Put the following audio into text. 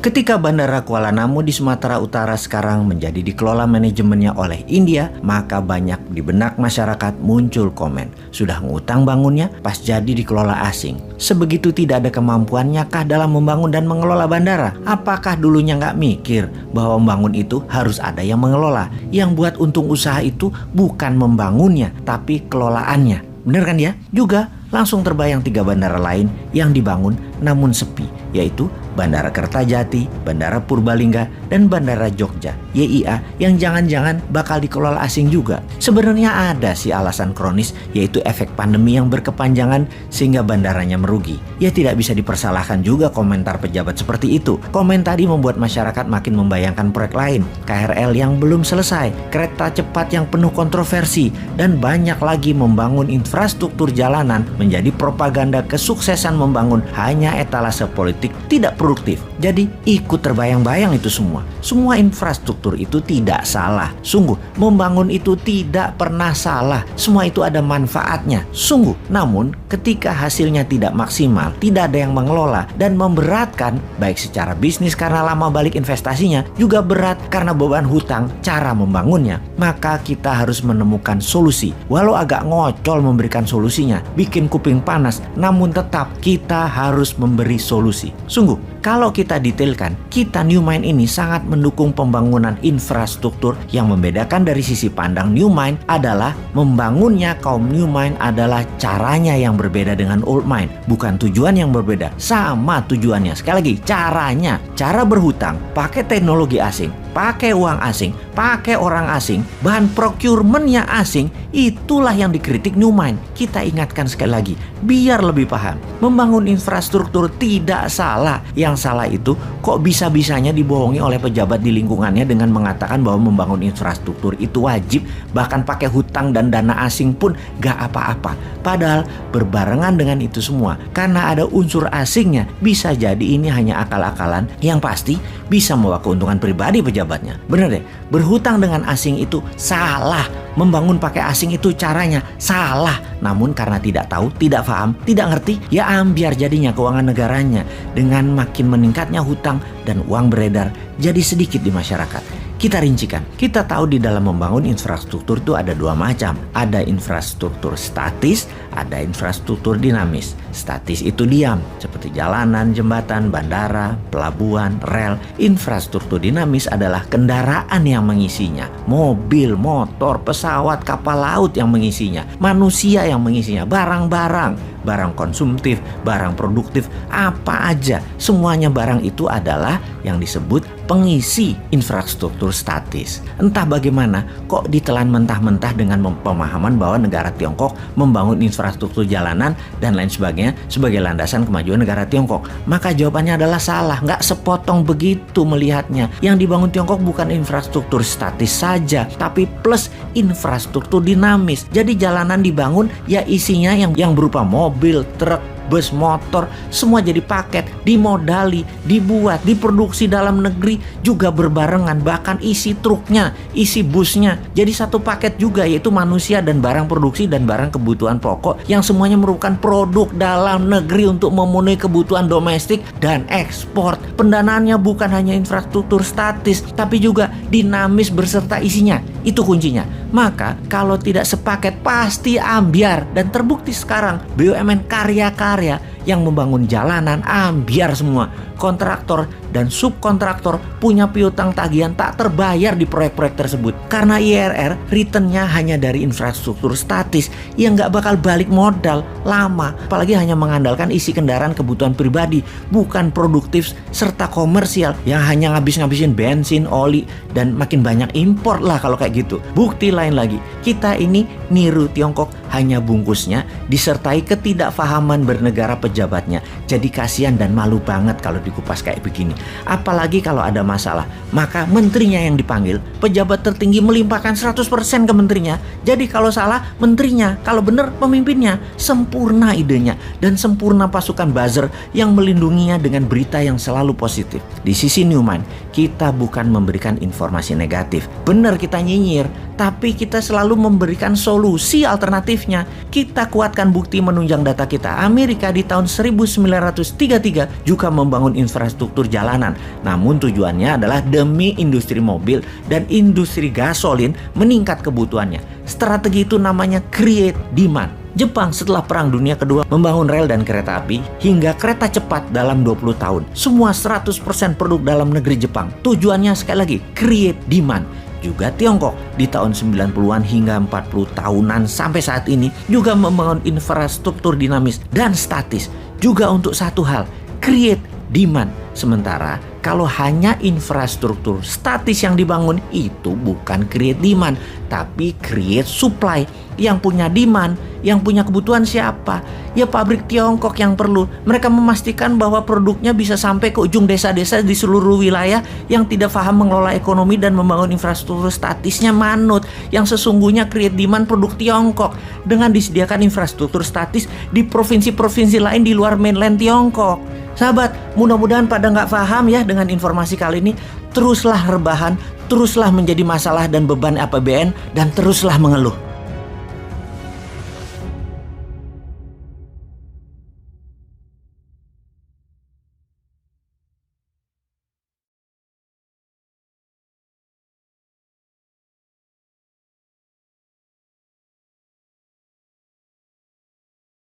Ketika Bandara Kuala Namu di Sumatera Utara sekarang menjadi dikelola manajemennya oleh India, maka banyak di benak masyarakat muncul komen, sudah ngutang bangunnya pas jadi dikelola asing. Sebegitu tidak ada kemampuannya kah dalam membangun dan mengelola bandara? Apakah dulunya nggak mikir bahwa membangun itu harus ada yang mengelola? Yang buat untung usaha itu bukan membangunnya, tapi kelolaannya. Bener kan ya? Juga langsung terbayang 3 bandara lain yang dibangun namun sepi, yaitu Bandara Kertajati, Bandara Purbalingga, dan Bandara Jogja, YIA, yang jangan-jangan bakal dikelola asing juga. Sebenarnya ada sih alasan kronis, yaitu efek pandemi yang berkepanjangan sehingga bandaranya merugi. Ya tidak bisa dipersalahkan juga komentar pejabat seperti itu. Komen tadi membuat masyarakat makin membayangkan proyek lain, KRL yang belum selesai, kereta cepat yang penuh kontroversi, dan banyak lagi membangun infrastruktur jalanan menjadi propaganda kesuksesan membangun hanya etalase politik tidak produktif. Jadi ikut terbayang-bayang itu semua. Semua infrastruktur itu tidak salah. Sungguh, membangun itu tidak pernah salah. Semua itu ada manfaatnya. Sungguh. Namun, ketika hasilnya tidak maksimal, tidak ada yang mengelola, dan memberatkan, baik secara bisnis karena lama balik investasinya, juga berat karena beban hutang cara membangunnya, maka kita harus menemukan solusi. Walau agak ngocol memberikan solusinya, bikin kuping panas, namun tetap kita harus memberi solusi. Sungguh, kalau kita detailkan, kita New Mind ini sangat mendukung pembangunan infrastruktur. Yang membedakan dari sisi pandang New Mind adalah membangunnya kaum New Mind adalah caranya yang berbeda dengan Old Mind. Bukan tujuan yang berbeda, sama tujuannya. Sekali lagi, caranya. Cara berhutang, pakai teknologi asing, pakai uang asing, pakai orang asing, bahan procurementnya asing, itulah yang dikritik New Mind. Kita ingatkan sekali lagi, biar lebih paham. Membangun infrastruktur tidak salah. Yang salah itu kok bisa-bisanya dibohongi oleh pejabat di lingkungannya dengan mengatakan bahwa membangun infrastruktur itu wajib, bahkan pakai hutang dan dana asing pun gak apa-apa. Padahal berbarengan dengan itu semua, karena ada unsur asingnya, bisa jadi ini hanya akal-akalan yang pasti bisa membawa keuntungan pribadi pejabatnya. Bener deh, berhutang dengan asing itu salah. Membangun pakai asing itu caranya salah. Namun karena tidak tahu, tidak paham, tidak ngerti, ya ambiar jadinya keuangan negaranya. Dengan makin meningkatnya hutang dan uang beredar jadi sedikit di masyarakat. Kita rincikan, kita tahu di dalam membangun infrastruktur itu ada 2 macam. Ada infrastruktur statis, ada infrastruktur dinamis. Statis itu diam, seperti jalanan, jembatan, bandara, pelabuhan, rel. Infrastruktur dinamis adalah kendaraan yang mengisinya. Mobil, motor, pesawat, kapal laut yang mengisinya. Manusia yang mengisinya, barang-barang. Barang konsumtif, barang produktif, apa aja. Semuanya barang itu adalah yang disebut pengisi infrastruktur statis. Entah bagaimana kok ditelan mentah-mentah dengan pemahaman bahwa negara Tiongkok membangun infrastruktur jalanan dan lain sebagainya sebagai landasan kemajuan negara Tiongkok. Maka jawabannya adalah salah, nggak sepotong begitu melihatnya. Yang dibangun Tiongkok bukan infrastruktur statis saja, tapi plus infrastruktur dinamis. Jadi jalanan dibangun ya isinya yang berupa mobil, truk, bus, motor, semua jadi paket, dimodali, dibuat, diproduksi dalam negeri juga berbarengan, bahkan isi truknya, isi busnya jadi satu paket juga, yaitu manusia dan barang produksi dan barang kebutuhan pokok yang semuanya merupakan produk dalam negeri untuk memenuhi kebutuhan domestik dan ekspor. Pendanaannya bukan hanya infrastruktur statis, tapi juga dinamis berserta isinya. Itu kuncinya. Maka kalau tidak sepaket pasti ambiar, dan terbukti sekarang BUMN karya-karya yang membangun jalanan ambiar semua. Kontraktor dan subkontraktor punya piutang tagihan tak terbayar di proyek-proyek tersebut. Karena IRR returnnya hanya dari infrastruktur statis yang gak bakal balik modal lama. Apalagi hanya mengandalkan isi kendaraan kebutuhan pribadi, bukan produktif serta komersial yang hanya ngabis-ngabisin bensin, oli, dan makin banyak impor lah kalau kayak gitu. Bukti lain lagi, kita ini niru Tiongkok hanya bungkusnya disertai ketidakfahaman bernegara pejabatnya. Jadi kasihan dan malu banget kalau dikupas kayak begini. Apalagi kalau ada masalah, maka menterinya yang dipanggil, pejabat tertinggi melimpahkan 100% ke menterinya. Jadi kalau salah menterinya, kalau benar pemimpinnya. Sempurna idenya dan sempurna pasukan buzzer yang melindunginya dengan berita yang selalu positif. Di sisi New Mind, kita bukan memberikan informasi negatif. Benar kita nyinyir, tapi kita selalu memberikan solusi alternatifnya. Kita kuatkan bukti menunjang data kita. Amerika di tahun tahun 1933 juga membangun infrastruktur jalanan. Namun tujuannya adalah demi industri mobil dan industri gasolin meningkat kebutuhannya. Strategi itu namanya create demand. Jepang setelah Perang Dunia Kedua membangun rel dan kereta api hingga kereta cepat dalam 20 tahun. Semua 100% produk dalam negeri Jepang. Tujuannya sekali lagi, create demand. Juga Tiongkok di tahun 90-an hingga 40 tahunan sampai saat ini juga membangun infrastruktur dinamis dan statis. Juga untuk satu hal, create demand. Sementara kalau hanya infrastruktur statis yang dibangun itu bukan create demand, tapi create supply. Yang punya demand, yang punya kebutuhan siapa? Ya pabrik Tiongkok yang perlu. Mereka memastikan bahwa produknya bisa sampai ke ujung desa-desa di seluruh wilayah. Yang tidak paham mengelola ekonomi dan membangun infrastruktur statisnya manut. Yang sesungguhnya create demand produk Tiongkok dengan disediakan infrastruktur statis di provinsi-provinsi lain di luar mainland Tiongkok. Sahabat, mudah-mudahan pada nggak paham ya dengan informasi kali ini. Teruslah rebahan, teruslah menjadi masalah dan beban APBN, dan teruslah mengeluh.